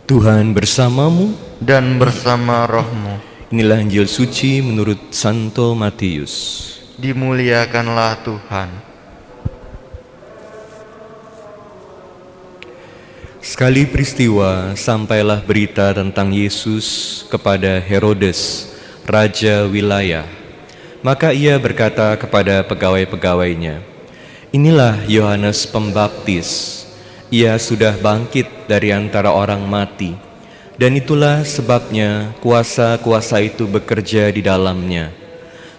Tuhan bersamamu. dan bersama rohmu. Inilah Injil suci menurut Santo Matius. Dimuliakanlah Tuhan. Sekali peristiwa sampailah berita tentang Yesus kepada Herodes, raja wilayah. Maka ia berkata kepada pegawai-pegawainya, "Inilah Yohanes Pembaptis. Ia sudah bangkit dari antara orang mati, dan itulah sebabnya kuasa-kuasa itu bekerja di dalamnya.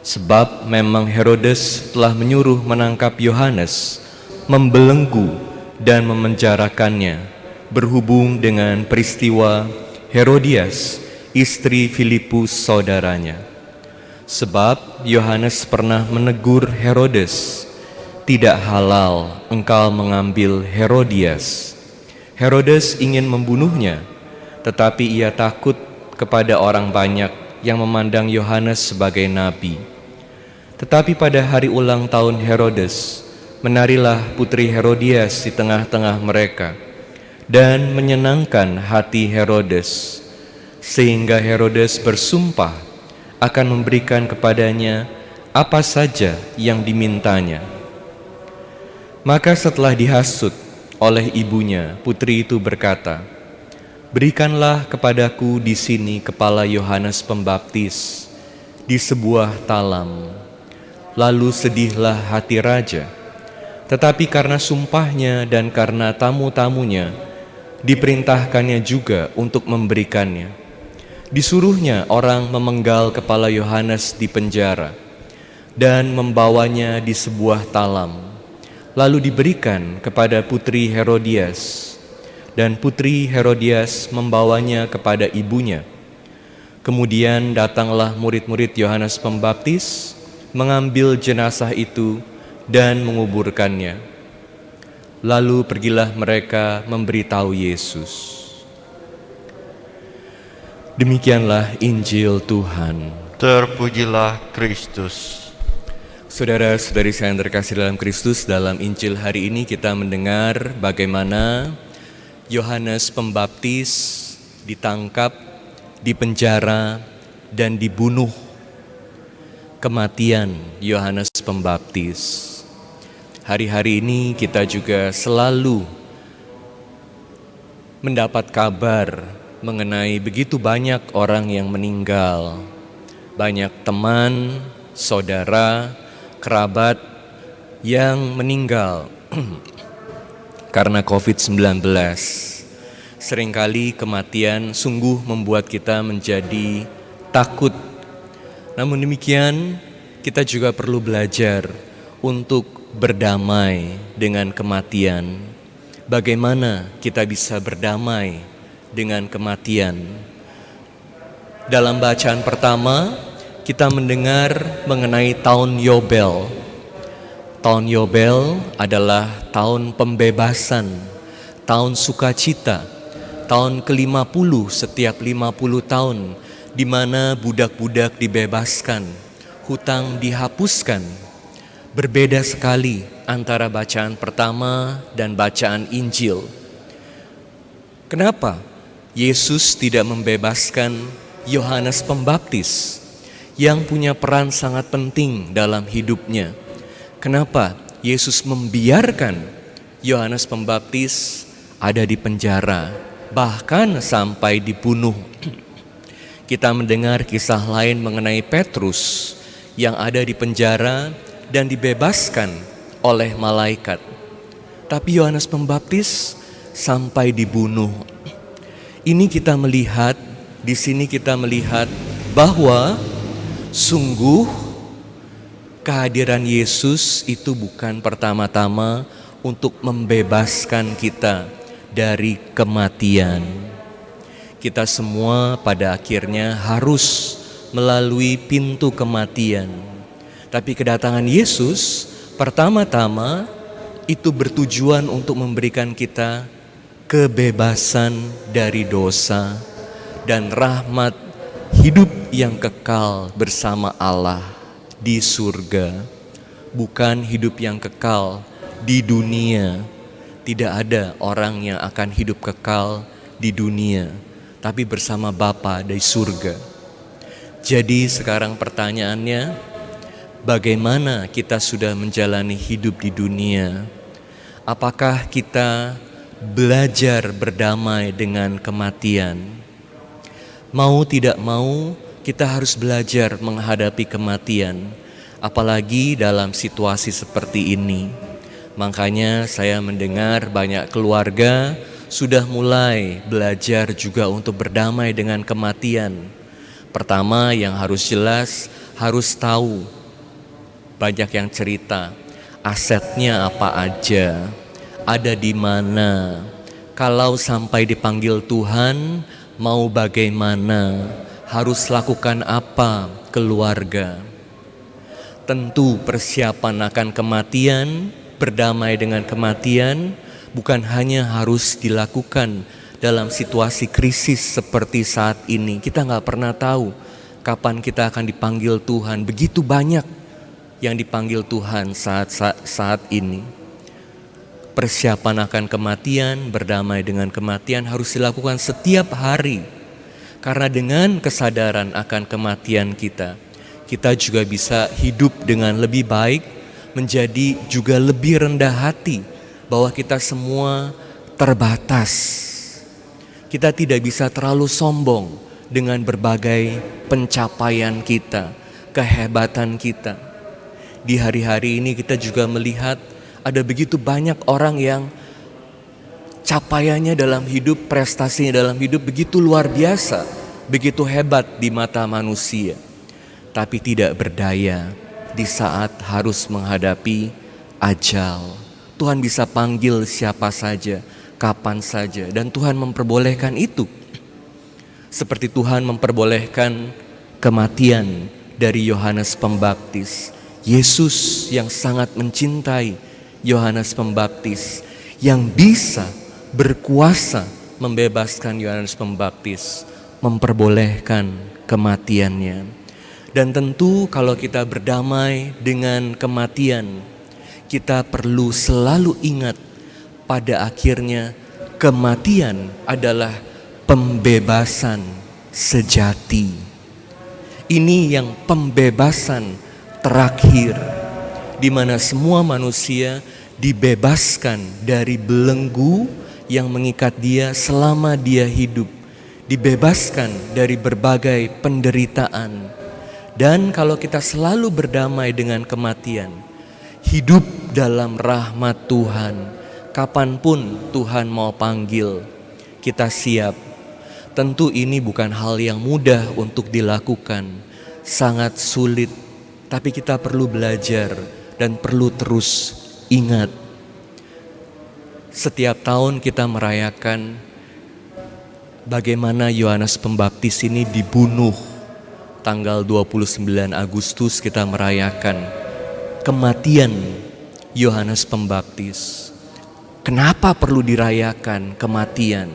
Sebab memang Herodes telah menyuruh menangkap Yohanes, membelenggu dan memenjarakannya, berhubung dengan peristiwa Herodias, istri Filipus saudaranya. Sebab Yohanes pernah menegur Herodes, 'Tidak halal engkau mengambil Herodias.' Herodes ingin membunuhnya, tetapi ia takut kepada orang banyak yang memandang Yohanes sebagai nabi. Tetapi pada hari ulang tahun Herodes, menarilah putri Herodias di tengah-tengah mereka, dan menyenangkan hati Herodes, sehingga Herodes bersumpah akan memberikan kepadanya apa saja yang dimintanya. Maka setelah dihasut oleh ibunya, putri itu berkata, 'Berikanlah kepadaku di sini kepala Yohanes Pembaptis di sebuah talam.' Lalu sedihlah hati raja. Tetapi karena sumpahnya dan karena tamu-tamunya, diperintahkannya juga untuk memberikannya. Disuruhnya orang memenggal kepala Yohanes di penjara dan membawanya di sebuah talam. Lalu diberikan kepada putri Herodias, dan putri Herodias membawanya kepada ibunya. Kemudian datanglah murid-murid Yohanes Pembaptis, mengambil jenazah itu dan menguburkannya. Lalu pergilah mereka memberitahu Yesus." Demikianlah Injil Tuhan. Terpujilah Kristus. Saudara-saudari saya yang terkasih dalam Kristus, dalam Injil hari ini kita mendengar bagaimana Yohanes Pembaptis ditangkap, dipenjara, dan dibunuh. Kematian Yohanes Pembaptis. Hari-hari ini kita juga selalu mendapat kabar mengenai begitu banyak orang yang meninggal. Banyak teman, saudara, kerabat yang meninggal karena COVID-19. Seringkali kematian sungguh membuat kita menjadi takut. Namun demikian, kita juga perlu belajar untuk berdamai dengan kematian. Bagaimana kita bisa berdamai dengan kematian? Dalam bacaan pertama, kita mendengar mengenai tahun Yobel. Tahun Yobel adalah tahun pembebasan, tahun sukacita, tahun ke-50 setiap 50 tahun, di mana budak-budak dibebaskan, hutang dihapuskan. Berbeda sekali antara bacaan pertama dan bacaan Injil. Kenapa Yesus tidak membebaskan Yohanes Pembaptis yang punya peran sangat penting dalam hidupnya? Kenapa Yesus membiarkan Yohanes Pembaptis ada di penjara, bahkan sampai dibunuh? Kita mendengar kisah lain mengenai Petrus yang ada di penjara dan dibebaskan oleh malaikat. Tapi Yohanes Pembaptis sampai dibunuh. Ini kita melihat, di sini kita melihat bahwa sungguh kehadiran Yesus itu bukan pertama-tama untuk membebaskan kita dari kematian. Kita semua pada akhirnya harus melalui pintu kematian. Tapi kedatangan Yesus pertama-tama itu bertujuan untuk memberikan kita kebebasan dari dosa dan rahmat hidup yang kekal bersama Allah di surga. Bukan hidup yang kekal di dunia. Tidak ada orang yang akan hidup kekal di dunia, tapi bersama Bapa di surga. Jadi sekarang pertanyaannya, bagaimana kita sudah menjalani hidup di dunia? Apakah kita belajar berdamai dengan kematian? Mau tidak mau, kita harus belajar menghadapi kematian, apalagi dalam situasi seperti ini. Makanya saya mendengar banyak keluarga sudah mulai belajar juga untuk berdamai dengan kematian. Pertama yang harus jelas, harus tahu, banyak yang cerita, asetnya apa aja, ada di mana. Kalau sampai dipanggil Tuhan, mau bagaimana, harus lakukan apa keluarga. Tentu persiapan akan kematian, berdamai dengan kematian, bukan hanya harus dilakukan dalam situasi krisis seperti saat ini. Kita gak pernah tahu kapan kita akan dipanggil Tuhan. Begitu banyak yang dipanggil Tuhan saat ini. Persiapan akan kematian, berdamai dengan kematian harus dilakukan setiap hari. Karena dengan kesadaran akan kematian kita juga bisa hidup dengan lebih baik, menjadi juga lebih rendah hati bahwa kita semua terbatas. Kita tidak bisa terlalu sombong dengan berbagai pencapaian kita, kehebatan kita. Di hari-hari ini kita juga melihat ada begitu banyak orang yang capaiannya dalam hidup, prestasinya dalam hidup begitu luar biasa, begitu hebat di mata manusia, tapi tidak berdaya di saat harus menghadapi ajal. Tuhan bisa panggil siapa saja, kapan saja, dan Tuhan memperbolehkan itu. Seperti Tuhan memperbolehkan kematian dari Yohanes Pembaptis. Yesus yang sangat mencintai Yohanes Pembaptis, yang bisa berkuasa membebaskan Yohanes Pembaptis, memperbolehkan kematiannya. Dan tentu kalau kita berdamai dengan kematian, kita perlu selalu ingat pada akhirnya kematian adalah pembebasan sejati. Ini yang pembebasan terakhir, di mana semua manusia dibebaskan dari belenggu yang mengikat dia selama dia hidup, dibebaskan dari berbagai penderitaan. Dan kalau kita selalu berdamai dengan kematian, hidup dalam rahmat Tuhan, kapanpun Tuhan mau panggil, kita siap. Tentu ini bukan hal yang mudah untuk dilakukan, sangat sulit, tapi kita perlu belajar dan perlu terus ingat. Setiap tahun kita merayakan bagaimana Yohanes Pembaptis ini dibunuh. Tanggal 29 Agustus kita merayakan kematian Yohanes Pembaptis. Kenapa perlu dirayakan kematian?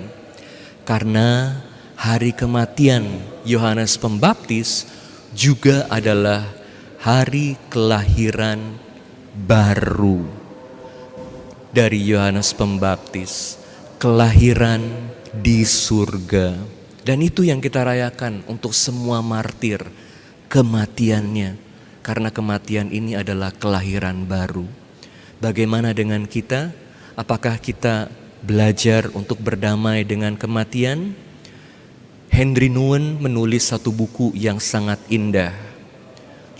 Karena hari kematian Yohanes Pembaptis juga adalah hari kelahiran baru dari Yohanes Pembaptis, kelahiran di surga. Dan itu yang kita rayakan untuk semua martir, kematiannya. Karena kematian ini adalah kelahiran baru. Bagaimana dengan kita? Apakah kita belajar untuk berdamai dengan kematian? Henry Nouwen menulis satu buku yang sangat indah.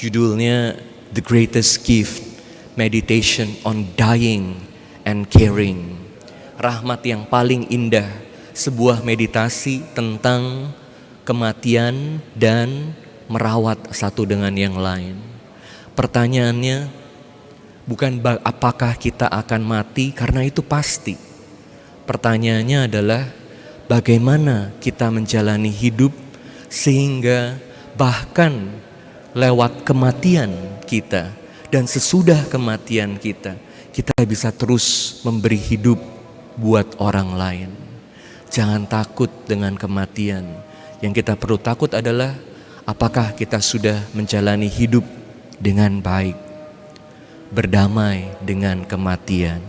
Judulnya The Greatest Gift, Meditation on Dying and Caring. Rahmat yang paling indah, sebuah meditasi tentang kematian dan merawat satu dengan yang lain. Pertanyaannya bukan apakah kita akan mati, karena itu pasti. Pertanyaannya adalah bagaimana kita menjalani hidup sehingga bahkan lewat kematian kita dan sesudah kematian kita bisa terus memberi hidup buat orang lain. Jangan takut dengan kematian. Yang kita perlu takut adalah apakah kita sudah menjalani hidup dengan baik, berdamai dengan kematian.